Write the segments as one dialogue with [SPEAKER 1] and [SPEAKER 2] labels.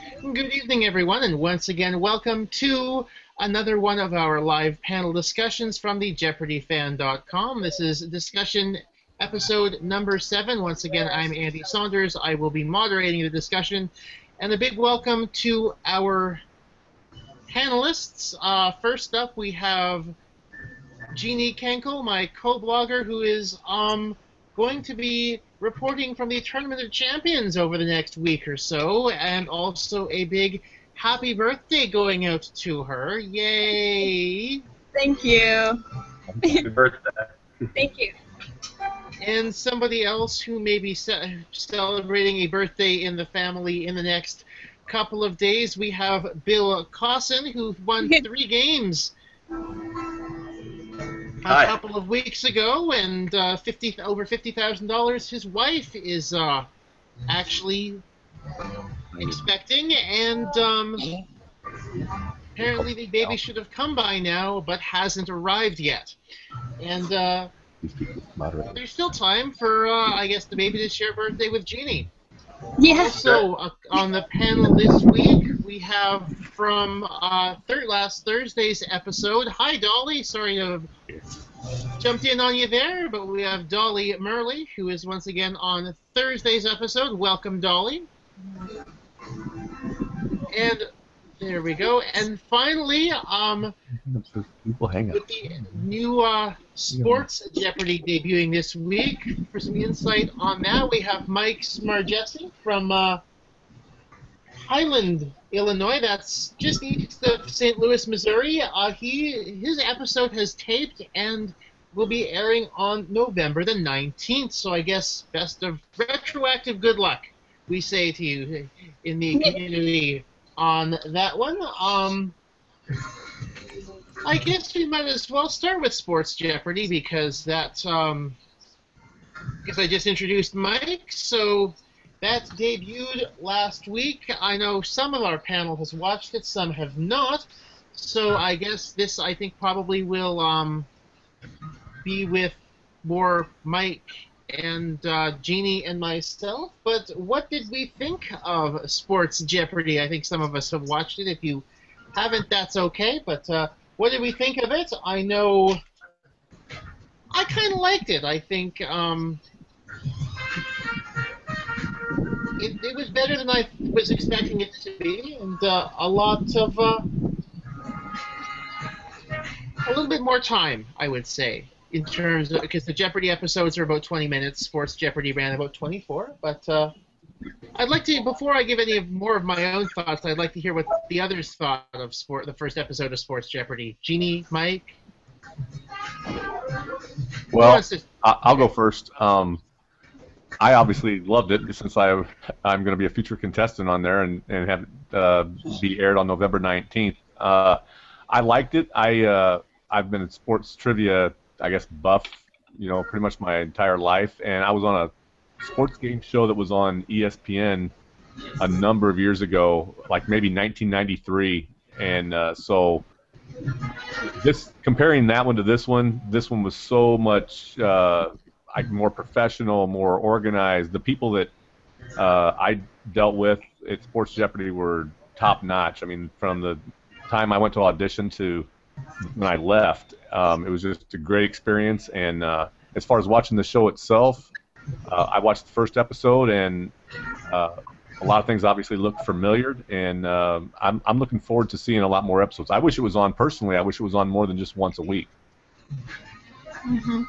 [SPEAKER 1] Good evening, everyone, and once again, welcome to another one of our live panel discussions from the JeopardyFan.com. This is discussion episode number 7. Once again, I'm Andy Saunders. I will be moderating the discussion, and a big welcome to our panelists. First up, we have Jeannie Kenkel, my co-blogger, who is going to be reporting from the Tournament of Champions over the next week or so, and also a big happy birthday going out to her. Yay!
[SPEAKER 2] Thank you.
[SPEAKER 3] Happy birthday.
[SPEAKER 2] Thank you.
[SPEAKER 1] And somebody else who may be celebrating a birthday in the family in the next couple of days, we have Bill Cosson, who won 3 games a couple of weeks ago, and over $50,000. His wife is actually expecting, and apparently the baby should have come by now, but hasn't arrived yet. And there's still time for, I guess, the baby to share birthday with Jeannie.
[SPEAKER 2] Yes.
[SPEAKER 1] Also, on the panel this week, we have from last Thursday's episode. Hi, Dolly. Sorry to have jumped in on you there, but we have Dolly Murley, who is once again on Thursday's episode. Welcome, Dolly. And there we go. And finally, with the new Sports Jeopardy debuting this week, for some insight on that, we have Mike Smargessi from Highland, Illinois. That's just east of St. Louis, Missouri. His episode has taped and will be airing on November the 19th. So I guess best of retroactive good luck, we say to you in the community on that one. I guess we might as well start with Sports Jeopardy because that's because I just introduced Mike. So that debuted last week. I know some of our panel has watched it, some have not. So I guess this, I think, probably will be with more Mike and Jeannie and myself. But what did we think of Sports Jeopardy? I think some of us have watched it. If you haven't, that's okay. But what did we think of it? I know I kind of liked it. I think it was better than I was expecting it to be, and a little bit more time, I would say, in terms of, because the Jeopardy episodes are about 20 minutes. Sports Jeopardy ran about 24, but I'd like to, before I give any more of my own thoughts, I'd like to hear what the others thought of the first episode of Sports Jeopardy. Jeannie, Mike?
[SPEAKER 3] Well, I'll go first. I obviously loved it since I'm going to be a future contestant on there and have it be aired on November 19th. I liked it. I've been in sports trivia, I guess, buff, pretty much my entire life, and I was on a sports game show that was on ESPN a number of years ago, like maybe 1993, and so comparing that one to this one was so much more professional, more organized. The people that I dealt with at Sports Jeopardy were top notch. I mean, from the time I went to audition to when I left, it was just a great experience. And as far as watching the show itself, I watched the first episode, and a lot of things obviously look familiar, and I'm looking forward to seeing a lot more episodes. I wish it was on, personally, I wish it was on more than just once a week.
[SPEAKER 2] Mm-hmm.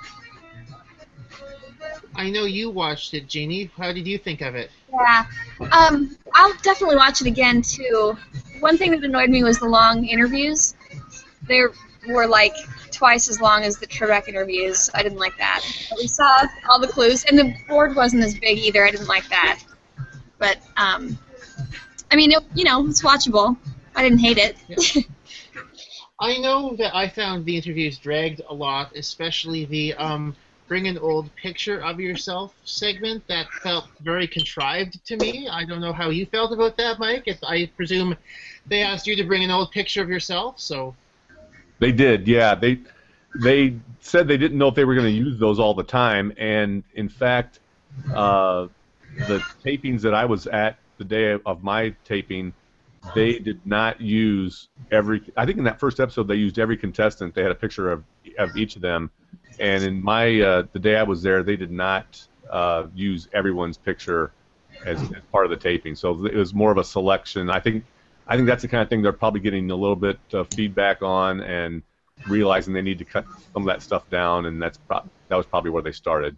[SPEAKER 1] I know you watched it, Jeannie. How did you think of it?
[SPEAKER 2] Yeah. I'll definitely watch it again, too. One thing that annoyed me was the long interviews. They were like twice as long as the Trebek interviews. I didn't like that. But we saw all the clues, and the board wasn't as big either. I didn't like that. But, I mean, it's watchable. I didn't hate it.
[SPEAKER 1] Yeah. I know that I found the interviews dragged a lot, especially the bring an old picture of yourself segment. That felt very contrived to me. I don't know how you felt about that, Mike. I presume they asked you to bring an old picture of yourself, so.
[SPEAKER 3] They did, yeah. They said they didn't know if they were going to use those all the time, and in fact, the tapings that I was at the day of my taping, they did not use every. I think in that first episode they used every contestant. They had a picture of each of them, and in my the day I was there, they did not use everyone's picture as part of the taping. So it was more of a selection. I think that's the kind of thing they're probably getting a little bit of feedback on and realizing they need to cut some of that stuff down, and that was probably where they started.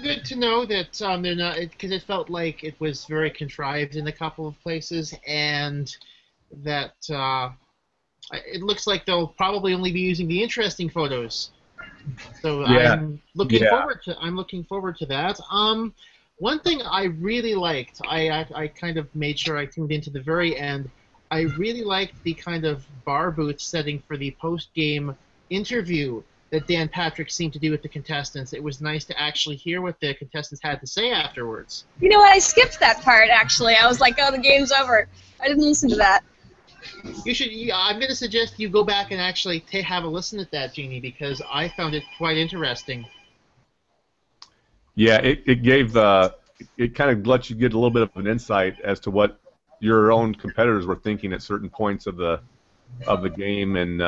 [SPEAKER 1] Good to know that they're not, because it felt like it was very contrived in a couple of places, and that it looks like they'll probably only be using the interesting photos. So
[SPEAKER 3] Yeah.
[SPEAKER 1] I'm looking forward to that. One thing I really liked, I kind of made sure I tuned into the very end. I really liked the kind of bar booth setting for the post-game interview that Dan Patrick seemed to do with the contestants. It was nice to actually hear what the contestants had to say afterwards.
[SPEAKER 2] You know what? I skipped that part, actually. I was like, oh, the game's over. I didn't listen to that.
[SPEAKER 1] You should. I'm going to suggest you go back and actually have a listen at that, Jeannie, because I found it quite interesting.
[SPEAKER 3] Yeah, it gave it kind of lets you get a little bit of an insight as to what your own competitors were thinking at certain points of the game, and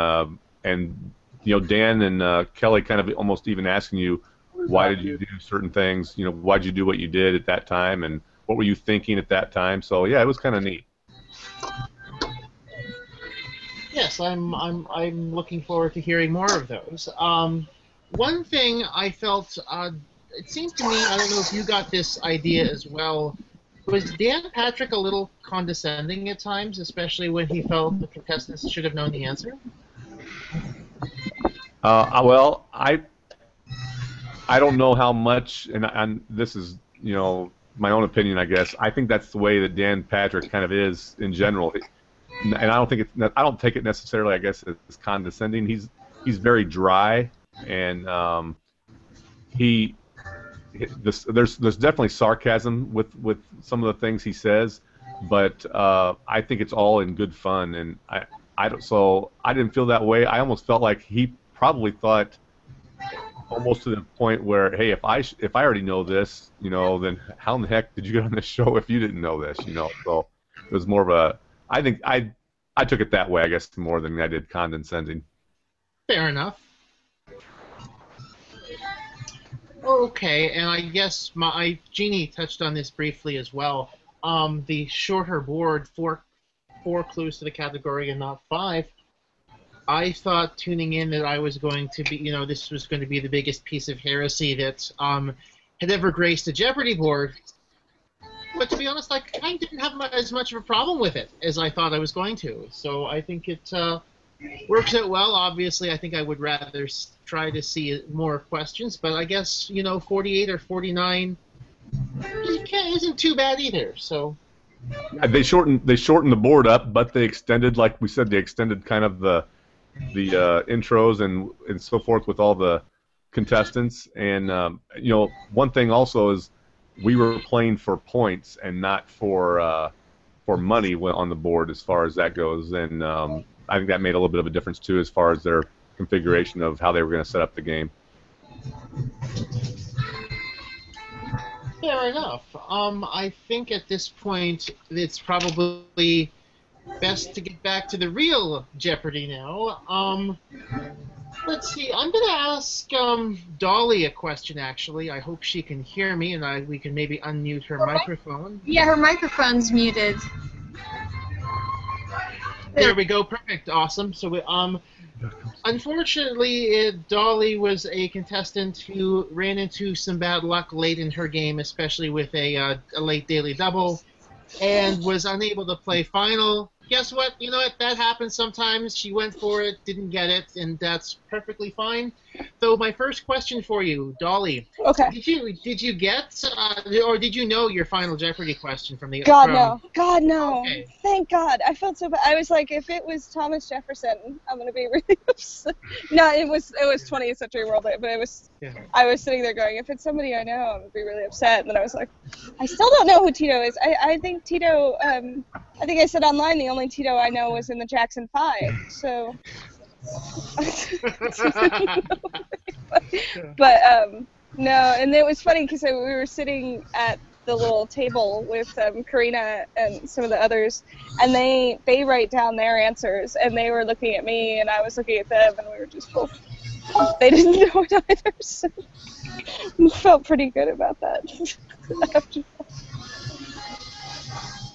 [SPEAKER 3] you know, Dan and Kelly kind of almost even asking you, why did you do certain things? You know, why did you do what you did at that time, and what were you thinking at that time? So yeah, it was kind of neat.
[SPEAKER 1] Yes, I'm looking forward to hearing more of those. One thing I felt, it seemed to me, I don't know if you got this idea as well, was Dan Patrick a little condescending at times, especially when he felt the contestants should have known the answer?
[SPEAKER 3] Well, I don't know how much, and this is, you know, my own opinion, I guess. I think that's the way that Dan Patrick kind of is in general, and I don't take it necessarily, I guess, as condescending. He's very dry, and there's definitely sarcasm with some of the things he says, but I think it's all in good fun, and I didn't feel that way. I almost felt like he probably thought, almost to the point where, hey, if I already know this, you know, then how in the heck did you get on this show if you didn't know this, you know? So it was more of a, I think I took it that way, I guess, more than I did condescending.
[SPEAKER 1] Fair enough. Okay, and I guess Jeannie touched on this briefly as well. The shorter board, four clues to the category and not 5. I thought tuning in that I was going to be, you know, this was going to be the biggest piece of heresy that had ever graced a Jeopardy board. But to be honest, I kind of didn't have as much of a problem with it as I thought I was going to. So I think it works out well. Obviously, I think I would rather try to see more questions, but I guess, you know, 48 or 49 isn't too bad either. So
[SPEAKER 3] they shortened the board up, but they extended, like we said, they extended kind of the intros and so forth with all the contestants. And you know, one thing also is we were playing for points and not for money on the board as far as that goes. And I think that made a little bit of a difference too as far as their configuration of how they were going to set up the game.
[SPEAKER 1] Fair enough. I think at this point it's probably best to get back to the real Jeopardy now. Let's see. I'm going to ask Dolly a question, actually. I hope she can hear me, and we can maybe unmute her microphone.
[SPEAKER 2] Yeah, her microphone's muted.
[SPEAKER 1] There we go. Perfect. Awesome. So, unfortunately, Dolly was a contestant who ran into some bad luck late in her game, especially with a late daily double, and was unable to play final. Guess what? You know what? That happens sometimes. She went for it, didn't get it, and that's perfectly fine. So my first question for you, Dolly.
[SPEAKER 4] Okay.
[SPEAKER 1] Did you get or did you know your final Jeopardy question from the?
[SPEAKER 4] No. God, no.
[SPEAKER 1] Okay.
[SPEAKER 4] Thank God. I felt so bad. I was like, if it was Thomas Jefferson, I'm gonna be really upset. No, it was 20th Century World, but it was. Yeah. I was sitting there going, if it's somebody I know, I'm gonna be really upset. And then I was like, I still don't know who Tito is. I think Tito. I think I said online the only Tito I know was in the Jackson 5. So. But no, and it was funny because we were sitting at the little table with Karina and some of the others, and they write down their answers, and they were looking at me, and I was looking at them, and we were just both. They didn't know it either, so felt pretty good about that.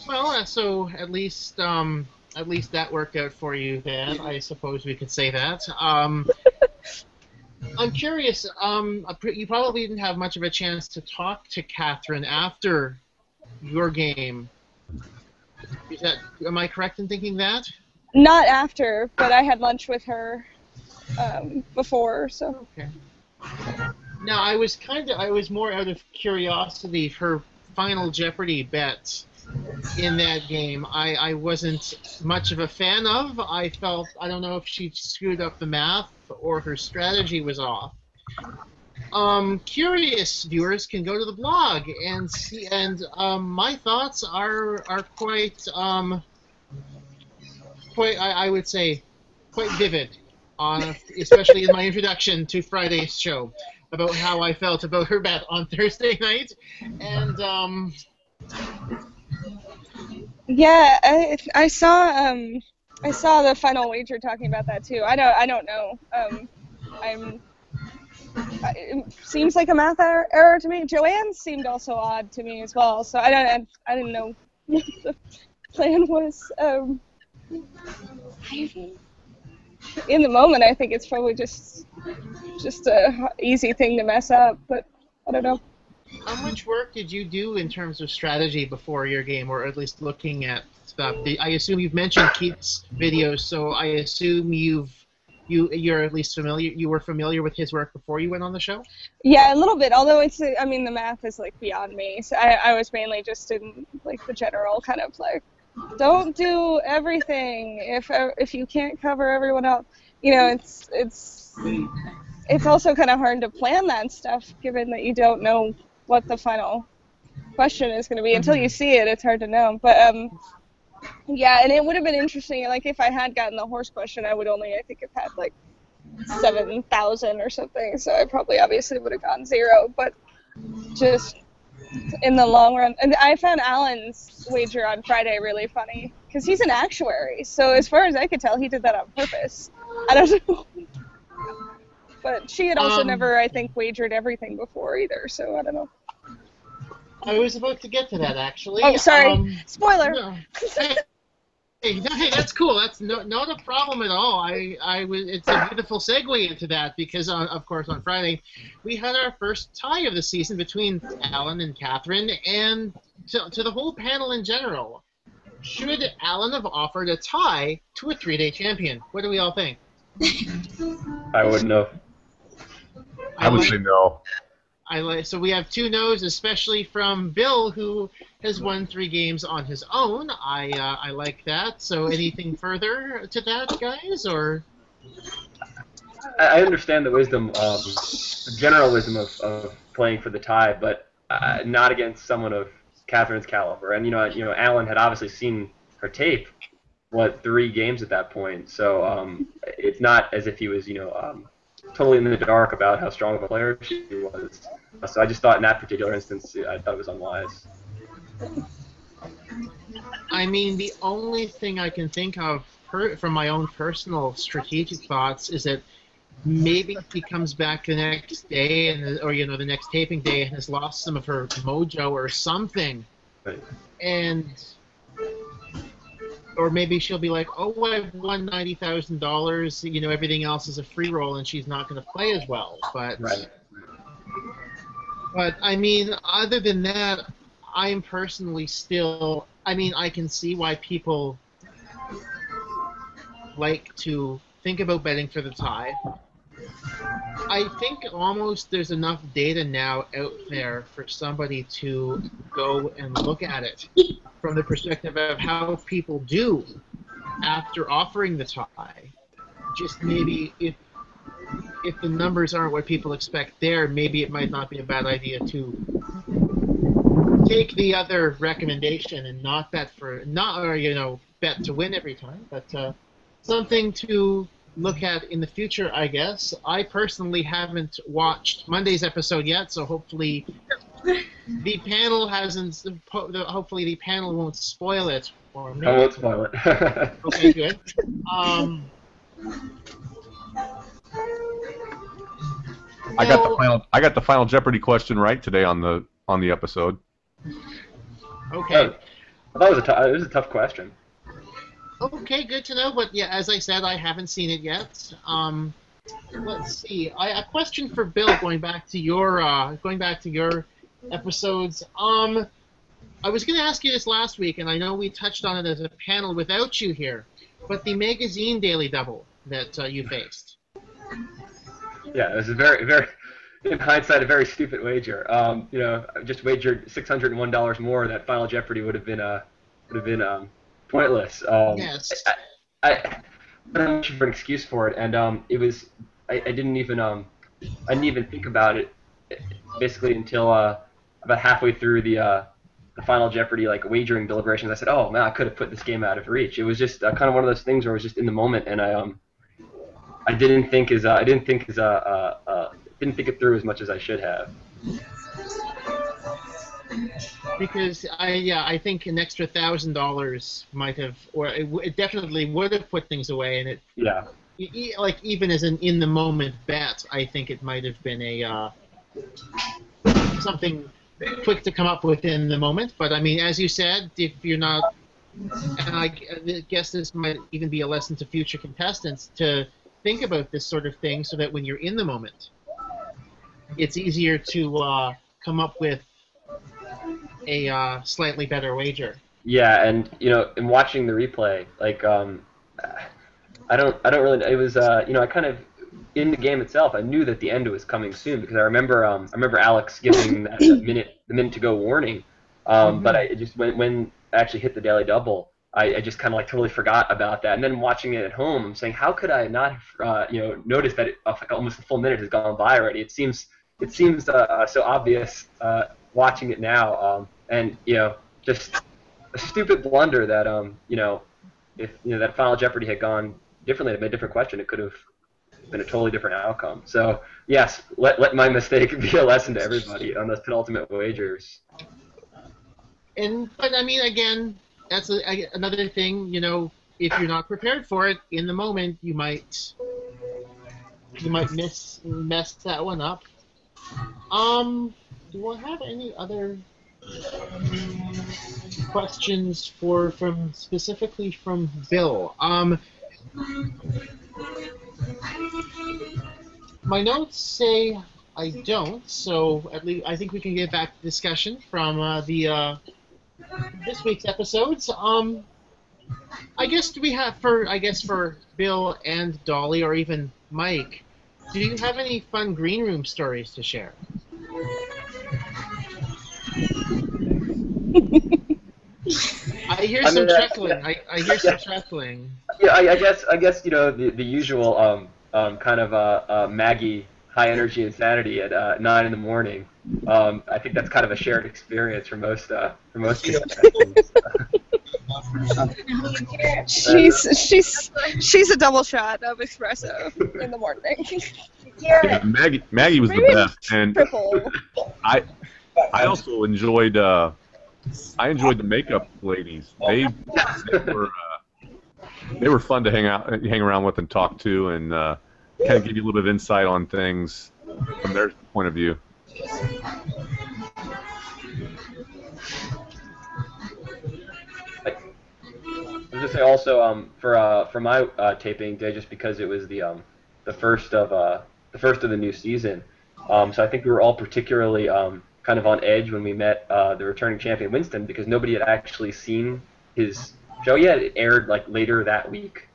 [SPEAKER 1] Well, so at least that worked out for you then. I suppose we could say that. I'm curious. You probably didn't have much of a chance to talk to Catherine after your game. Am I correct in thinking that?
[SPEAKER 4] Not after, but I had lunch with her before. So.
[SPEAKER 1] Okay. Now I was more out of curiosity. Her final Jeopardy bet in that game, I wasn't much of a fan of. I don't know if she screwed up the math or her strategy was off. Curious viewers can go to the blog and see, and my thoughts are quite I would say quite vivid, especially in my introduction to Friday's show about how I felt about her bet on Thursday night, and
[SPEAKER 4] yeah, I saw the final wager talking about that too. I don't know. It seems like a math error to me. Joanne seemed also odd to me as well. So I didn't know what the plan was. In the moment, I think it's probably just a easy thing to mess up. But I don't know.
[SPEAKER 1] How much work did you do in terms of strategy before your game, or at least looking at stuff? I assume you've mentioned Keith's videos, so I assume you're at least familiar. You were familiar with his work before you went on the show.
[SPEAKER 4] Yeah, a little bit. Although the math is like beyond me. So I was mainly just in like the general kind of like, don't do everything if you can't cover everyone else. You know, it's also kind of hard to plan that stuff given that you don't know what the final question is going to be until you see it. It's hard to know, but yeah, and it would have been interesting. Like if I had gotten the horse question, I would only, I think, have had like 7,000 or something. So I probably obviously would have gotten 0. But just in the long run, and I found Alan's wager on Friday really funny because he's an actuary. So as far as I could tell, he did that on purpose. I don't know. But she had also never, I think, wagered everything before either, so I don't know.
[SPEAKER 1] I was about to get to that, actually.
[SPEAKER 4] Oh, sorry. Spoiler.
[SPEAKER 1] No. Hey, that's cool. That's not a problem at all. It's a beautiful segue into that because, of course, on Friday, we had our first tie of the season between Alan and Catherine, and to the whole panel in general. Should Alan have offered a tie to a 3-day champion? What do we all think?
[SPEAKER 5] I wouldn't know.
[SPEAKER 3] I would say no.
[SPEAKER 1] So we have 2 no's, especially from Bill, who has won 3 games on his own. I like that. So anything further to that, guys, or?
[SPEAKER 5] I understand the wisdom, the general wisdom of playing for the tie, but not against someone of Catherine's caliber. And you know, Alan had obviously seen her tape. 3 games at that point? So it's not as if he was, totally in the dark about how strong of a player she was. So I just thought in that particular instance, I thought it was unwise.
[SPEAKER 1] I mean, the only thing I can think of from my own personal strategic thoughts is that maybe he comes back the next day, or the next taping day, and has lost some of her mojo or something,
[SPEAKER 5] Right.
[SPEAKER 1] and. Or maybe she'll be like, oh, I've won $90,000, everything else is a free roll, and she's not going to play as well. But,
[SPEAKER 5] Right.
[SPEAKER 1] But, I mean, other than that, I'm personally still, I can see why people like to think about betting for the tie. I think almost there's enough data now out there for somebody to go and look at it from the perspective of how people do after offering the tie. Just maybe if the numbers aren't what people expect there, maybe it might not be a bad idea to take the other recommendation and not bet bet to win every time, but something to look at in the future, I guess. I personally haven't watched Monday's episode yet, so hopefully the panel hasn't. Hopefully, the panel won't spoil it for me.
[SPEAKER 5] I won't spoil it.
[SPEAKER 1] Okay, good.
[SPEAKER 3] I got the final Jeopardy question right today on the episode.
[SPEAKER 1] Okay.
[SPEAKER 5] I thought it was a tough question.
[SPEAKER 1] Okay, good to know. But yeah, as I said, I haven't seen it yet. Let's see. A question for Bill, going back to your episodes. I was going to ask you this last week, and I know we touched on it as a panel without you here. But the magazine daily double that you faced.
[SPEAKER 5] Yeah, it was a very, very, in hindsight, a very stupid wager. You know, I just wagered $601 more. That Final Jeopardy would have been pointless.
[SPEAKER 1] Yes.
[SPEAKER 5] I don't much for an excuse for it, and it was. I didn't even think about it basically until about halfway through the Final Jeopardy wagering deliberations. I said, "Oh man, I could have put this game out of reach." It was just kind of one of those things where I was just in the moment, and I didn't think it through as much as I should have.
[SPEAKER 1] Because I think an extra $1,000 might have, or it definitely would have put things away, and it.
[SPEAKER 5] Yeah.
[SPEAKER 1] Even as an in the moment bet, I think it might have been a something quick to come up with in the moment. But I mean, as you said, if you're not, and I guess this might even be a lesson to future contestants to think about this sort of thing, so that when you're in the moment, it's easier to come up with a slightly better wager.
[SPEAKER 5] Yeah, and in watching the replay, I don't really. It was I kind of in the game itself. I knew that the end was coming soon because I remember Alex giving that the minute to go warning. But I just when I actually hit the daily double, I just kind of totally forgot about that. And then watching it at home, I'm saying, how could I not have noticed that almost a full minute has gone by already? It seems so obvious watching it now, and just a stupid blunder that if that Final Jeopardy had gone differently, it made a different question, it could have been a totally different outcome. So yes, let my mistake be a lesson to everybody on those penultimate wagers.
[SPEAKER 1] But I mean, again, that's another thing. If you're not prepared for it in the moment, you might mess that one up. Do I have any other questions specifically from Bill? My notes say I don't, so at least I think we can get back to discussion from this week's episodes. I guess for Bill and Dolly, or even Mike, do you have any fun green room stories to share? I hear some chuckling. I hear some chuckling.
[SPEAKER 5] Yeah, I guess the usual kind of Maggie high energy insanity at 9 in the morning. I think that's kind of a shared experience for most contestants.
[SPEAKER 4] She's a double shot of espresso in the morning.
[SPEAKER 3] Yeah, Maggie was the best, and I also enjoyed the makeup ladies. They were fun to hang around with and talk to, and kind of give you a little bit of insight on things from their point of view.
[SPEAKER 5] I was gonna say also for my taping day, just because it was the first of the new season, so I think we were all particularly kind of on edge when we met the returning champion Winston, because nobody had actually seen his show yet. It aired later that week,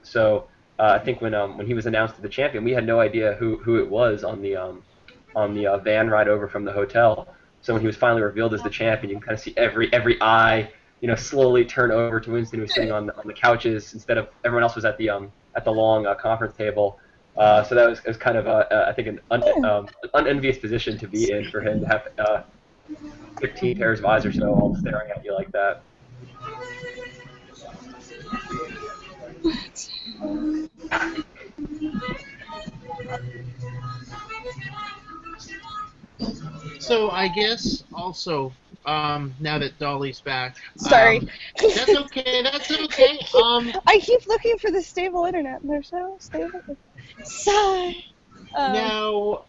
[SPEAKER 5] so I think when he was announced as the champion, we had no idea who it was on the van ride over from the hotel. So when he was finally revealed as the champion, you can kind of see every eye slowly turn over to Winston, who was sitting on the couches instead of everyone else was at the long conference table. So that was kind of I think an unenvious position to be in for him to have 15 pairs of eyes or so all staring at you like that.
[SPEAKER 1] So I guess also, now that Dolly's back.
[SPEAKER 4] Sorry.
[SPEAKER 1] That's okay. That's okay.
[SPEAKER 4] I keep looking for the stable internet, and there's no stable. Sigh.
[SPEAKER 1] Now,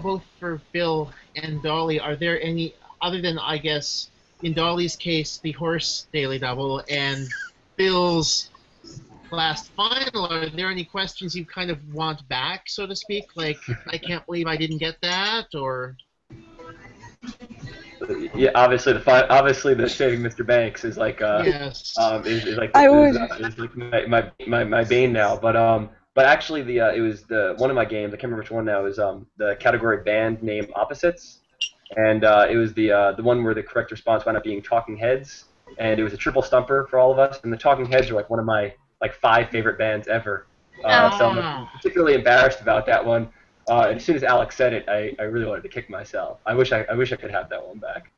[SPEAKER 1] both for Bill and Dolly, are there any other than, I guess, in Dolly's case, the horse daily double, and Bill's last final, are there any questions you kind of want back, so to speak? Like, I can't believe I didn't get that, or...
[SPEAKER 5] Yeah, obviously the saving Mr. Banks is like
[SPEAKER 1] Yes.
[SPEAKER 5] is like
[SPEAKER 4] I
[SPEAKER 5] is like my bane now. But actually it was the one of my games, I can't remember which one now, is the category band name opposites, and it was the one where the correct response wound up being Talking Heads, and it was a triple stumper for all of us, and the Talking Heads are like one of my 5 favorite bands ever. So I'm particularly embarrassed about that one. As soon as Alex said it, I really wanted to kick myself. I wish I could have that one back.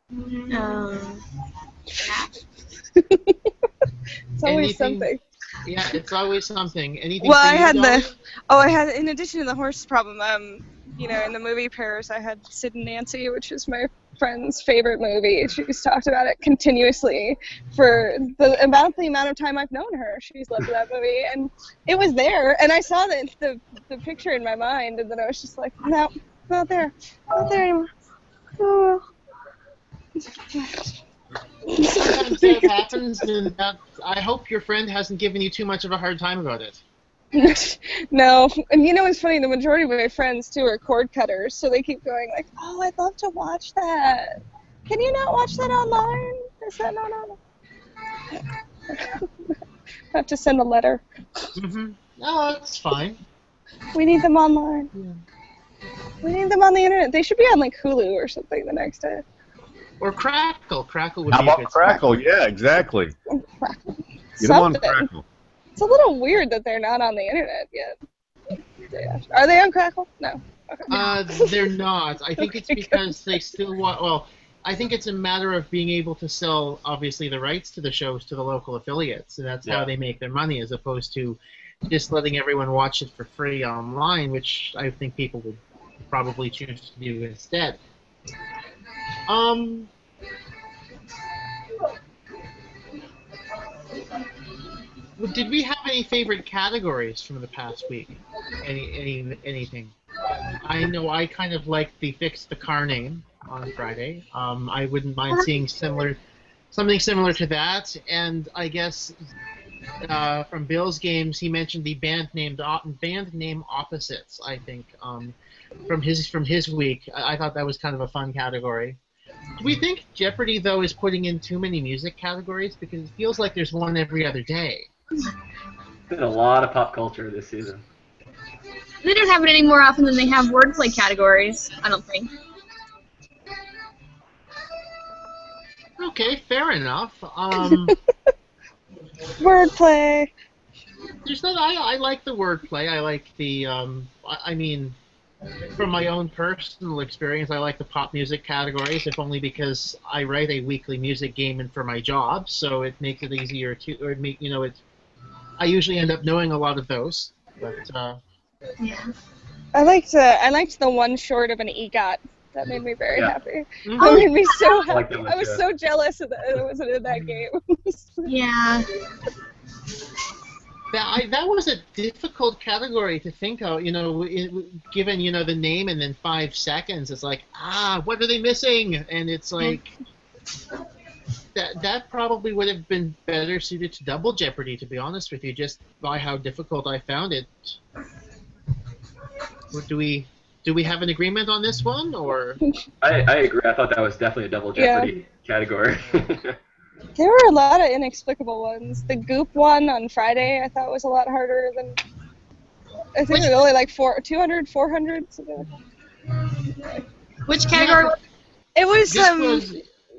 [SPEAKER 4] It's always something.
[SPEAKER 1] Yeah, it's always something. Anything?
[SPEAKER 4] Well,
[SPEAKER 1] for you,
[SPEAKER 4] I had in addition to the horse problem, in the movie Pairs, I had Sid and Nancy, which is my friend's favorite movie. She's talked about it continuously for the amount of time I've known her. She's loved that movie, and it was there, and I saw the picture in my mind, and then I was just like, no, not there anymore. Oh.
[SPEAKER 1] Sometimes that happens, and I hope your friend hasn't given you too much of a hard time about it.
[SPEAKER 4] No, and it's funny, the majority of my friends too are cord cutters, so they keep going like, oh, I'd love to watch that. Can you not watch that online? Is that not on? I have to send a letter.
[SPEAKER 1] Mm-hmm. No, that's fine.
[SPEAKER 4] We need them online. Yeah. We need them on the internet. They should be on like Hulu or something the next day.
[SPEAKER 1] Or Crackle. Crackle would
[SPEAKER 3] How
[SPEAKER 1] be a
[SPEAKER 3] about
[SPEAKER 1] good
[SPEAKER 3] Crackle? Yeah, exactly.
[SPEAKER 4] Crackle.
[SPEAKER 3] Get them on Crackle.
[SPEAKER 4] It's a little weird that they're not on the internet yet. Yeah. Are they on Crackle? No. Okay.
[SPEAKER 1] They're not. I think it's because they still want... Well, I think it's a matter of being able to sell, obviously, the rights to the shows to the local affiliates, and that's how they make their money, as opposed to just letting everyone watch it for free online, which I think people would probably choose to do instead. Did we have any favorite categories from the past week? Anything? I know I kind of liked the Fix the Car Name on Friday. I wouldn't mind seeing something similar to that. And I guess from Bill's games, he mentioned the band name Opposites. I think from his week. I thought that was kind of a fun category. Do we think Jeopardy though is putting in too many music categories, because it feels like there's one every other day?
[SPEAKER 5] Been a lot of pop culture this season.
[SPEAKER 2] They don't have it any more often than they have wordplay categories, I don't think.
[SPEAKER 1] Okay, fair enough.
[SPEAKER 4] Wordplay.
[SPEAKER 1] There's not. I like the wordplay. I like the. I mean, from my own personal experience, I like the pop music categories, if only because I write a weekly music game and for my job, so it makes it easier to. Or make it's. I usually end up knowing a lot of those, but.
[SPEAKER 2] Yeah.
[SPEAKER 4] I liked the one short of an EGOT. That made me very happy.
[SPEAKER 1] Mm-hmm.
[SPEAKER 4] That made me so happy.
[SPEAKER 5] I
[SPEAKER 4] was so jealous that it wasn't in that game.
[SPEAKER 2] Yeah.
[SPEAKER 1] That was a difficult category to think of, given, the name and then 5 seconds. It's like, what are they missing? And it's like, that probably would have been better suited to Double Jeopardy, to be honest with you, just by how difficult I found it. Do we have an agreement on this one, or?
[SPEAKER 5] I agree. I thought that was definitely a Double Jeopardy category.
[SPEAKER 4] There were a lot of inexplicable ones. The Goop one on Friday I thought was a lot harder than... I think it was only like 200, 400.
[SPEAKER 2] Which category?
[SPEAKER 4] It was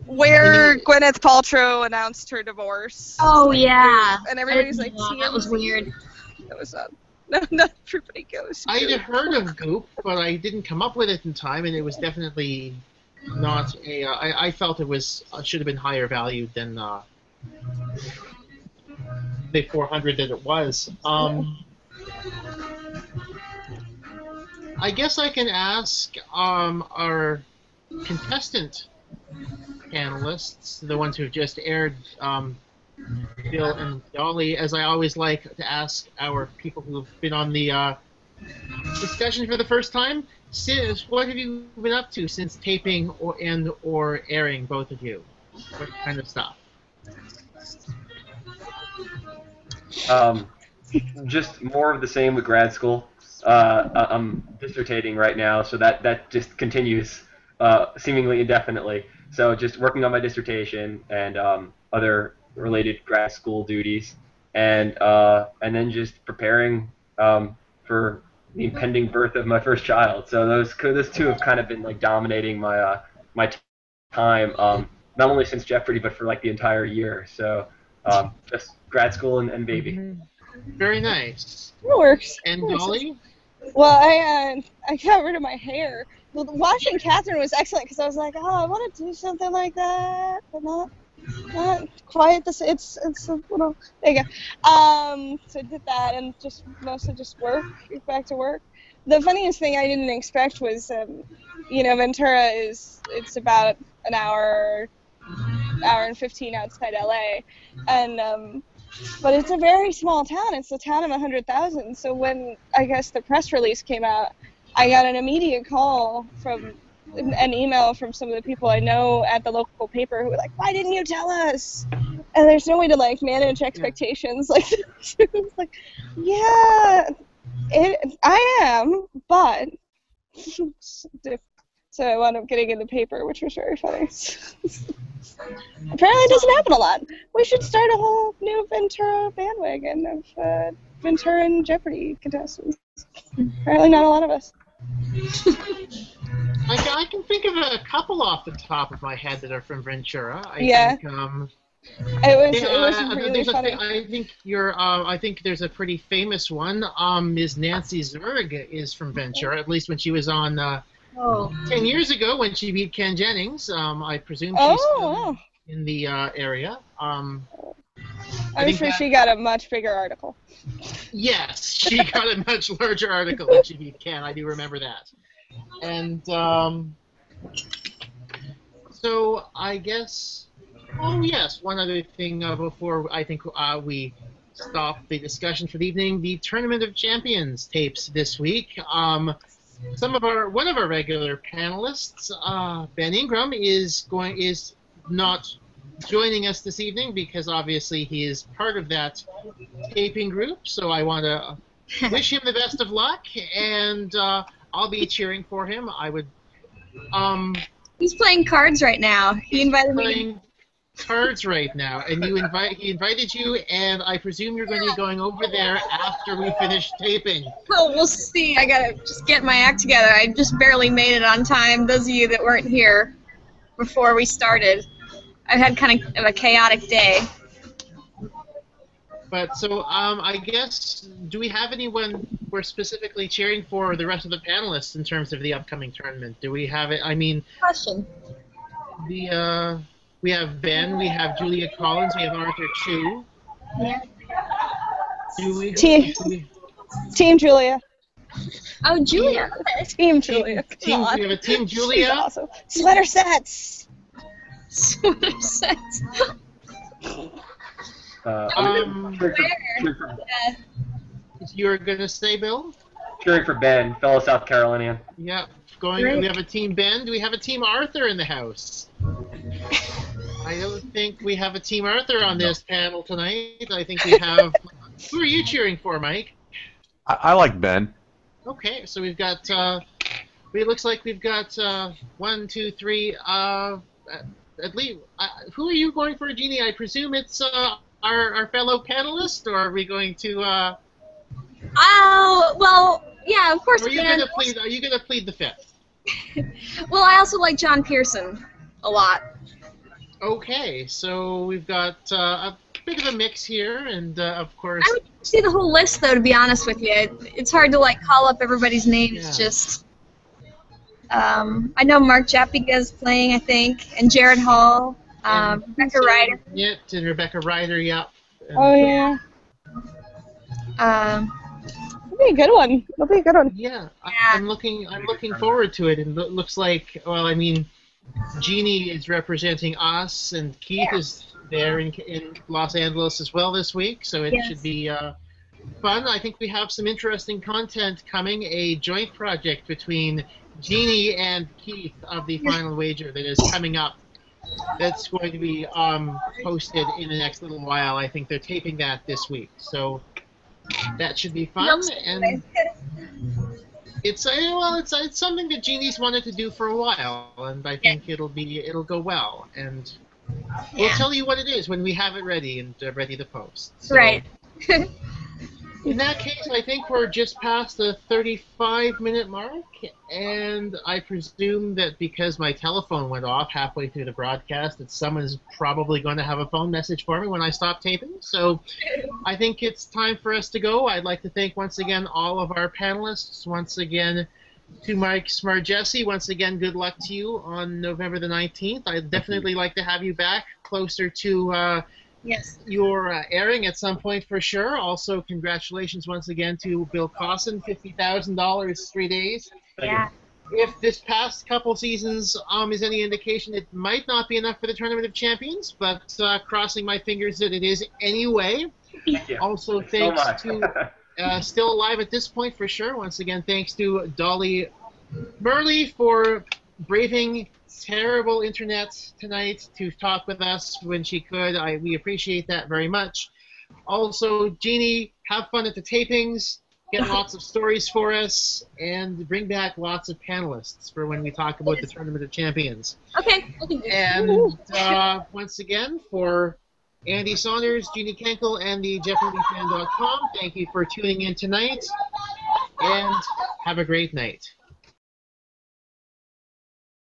[SPEAKER 4] where Gwyneth Paltrow announced her divorce.
[SPEAKER 2] Oh, yeah.
[SPEAKER 4] And everybody's like,
[SPEAKER 2] that was weird.
[SPEAKER 4] That was not everybody goes.
[SPEAKER 1] I had heard of Goop, but I didn't come up with it in time, and it was definitely not a. I felt it was should have been higher valued than the 400 that it was. I guess I can ask our contestant panelists, the ones who've just aired, Bill and Dolly, as I always like to ask our people who've been on the discussion for the first time, what have you been up to since taping or airing, both of you? What kind of stuff?
[SPEAKER 5] Just more of the same with grad school. I'm dissertating right now, so that just continues seemingly indefinitely. So just working on my dissertation and other related grad school duties, and then just preparing for the impending birth of my first child. So those two have kind of been like dominating my time, not only since Jeopardy, but for like the entire year. So just grad school and baby.
[SPEAKER 1] Mm-hmm. Very nice.
[SPEAKER 4] It works.
[SPEAKER 1] And Dolly?
[SPEAKER 4] Well, I got rid of my hair. Well, watching Catherine was excellent because I was like, oh, I want to do something like that, but not quite this. It's a little. There you go. So I did that and just mostly just work, get back to work. The funniest thing I didn't expect was, Ventura it's about an hour and 15 outside LA, and but it's a very small town. It's a town of 100,000. So when I guess the press release came out, I got an immediate call from an email from some of the people I know at the local paper who were like, "Why didn't you tell us?" And there's no way to like manage expectations. Like, it's like, yeah, I am, but so I wound up getting in the paper, which was very funny. Apparently it doesn't happen a lot. We should start a whole new Ventura bandwagon of Ventura and Jeopardy contestants. Apparently not a lot of us.
[SPEAKER 1] I can think of a couple off the top of my head that are from Ventura.
[SPEAKER 4] It was really funny.
[SPEAKER 1] I think there's a pretty famous one. Ms. Nancy Zurg is from Ventura, at least when she was on 10 years ago when she beat Ken Jennings. I presume she's still in the area.
[SPEAKER 4] I'm sure she got a much bigger article.
[SPEAKER 1] Yes, she got a much larger article when she beat Ken. I do remember that. And so I guess, yes, one other thing before I think we stop the discussion for the evening, the Tournament of Champions tapes this week. One of our regular panelists, Ben Ingram, is not joining us this evening because obviously he is part of that taping group. So I want to wish him the best of luck, and I'll be cheering for him. I would.
[SPEAKER 2] He's playing cards right now. He invited me.
[SPEAKER 1] Playing cards right now, and he invited you, and I presume you're going to be going over there after we finish taping.
[SPEAKER 2] Well, we'll see. I gotta just get my act together. I just barely made it on time. Those of you that weren't here before we started, I had kind of a chaotic day.
[SPEAKER 1] But so I guess, do we have anyone we're specifically cheering for, the rest of the panelists, in terms of the upcoming tournament? Do we have it? I mean,
[SPEAKER 2] Question.
[SPEAKER 1] We have Ben, we have Julia Collins, we have Arthur Chu.
[SPEAKER 2] Yeah.
[SPEAKER 4] Team Julia.
[SPEAKER 2] Oh, Julia.
[SPEAKER 4] Team Julia.
[SPEAKER 1] We have a Team Julia.
[SPEAKER 4] She's awesome. Sweater sets.
[SPEAKER 2] Sweater sets.
[SPEAKER 1] You're gonna say, Bill?
[SPEAKER 5] Cheering for Ben, fellow South Carolinian.
[SPEAKER 1] Yeah, we have a Team Ben. Do we have a Team Arthur in the house? I don't think we have a Team Arthur on this panel tonight. I think we have. Who are you cheering for, Mike?
[SPEAKER 3] I like Ben.
[SPEAKER 1] Okay, so we've got. It looks like we've got 1, 2, 3. At least, who are you going for, Jeannie? I presume it's our fellow panelist, or are we going to?
[SPEAKER 2] Well, yeah, of course.
[SPEAKER 1] Are you going to plead the fifth?
[SPEAKER 2] Well, I also like John Pearson a lot.
[SPEAKER 1] Okay, so we've got a bit of a mix here, and of course.
[SPEAKER 2] I would see the whole list, though. To be honest with you, it's hard to call up everybody's names.
[SPEAKER 1] Yeah.
[SPEAKER 2] Just. I know Mark Jappiga is playing, I think, and Jared Hall, Rebecca Ryder.
[SPEAKER 1] Yeah, and Rebecca Ryder, yeah.
[SPEAKER 4] Oh yeah. It'll be a good one. It'll be a good one.
[SPEAKER 1] Yeah, I'm looking forward to it, and it looks like, well, I mean, Jeannie is representing us, and Keith is there in Los Angeles as well this week, so it should be fun. I think we have some interesting content coming, a joint project between Jeannie and Keith of the Final Wager that is coming up. That's going to be posted in the next little while. I think they're taping that this week, so that should be fun. And it's something that Jeannie's wanted to do for a while, and I think it'll go well. And we'll tell you what it is when we have it ready and ready to post. So,
[SPEAKER 2] right.
[SPEAKER 1] In that case, I think we're just past the 35-minute mark, and I presume that because my telephone went off halfway through the broadcast, that someone's probably going to have a phone message for me when I stop taping. So I think it's time for us to go. I'd like to thank once again all of our panelists. Once again, to Mike Smargessi, once again, good luck to you on November the 19th. I'd definitely like to have you back closer to your airing at some point for sure. Also, congratulations once again to Bill Cosson, $50,000 3 days.
[SPEAKER 2] Yeah.
[SPEAKER 1] If this past couple seasons is any indication, it might not be enough for the Tournament of Champions, but crossing my fingers that it is anyway. Also, thanks to still alive at this point for sure. Once again, thanks to Dolly Burley for braving terrible internet tonight to talk with us when she could. We appreciate that very much. Also, Jeannie, have fun at the tapings, get lots of stories for us, and bring back lots of panelists for when we talk about the Tournament of Champions.
[SPEAKER 2] Okay.
[SPEAKER 1] And once again, for Andy Saunders, Jeannie Kenkel, and the JeopardyFan.com, thank you for tuning in tonight, and have a great night.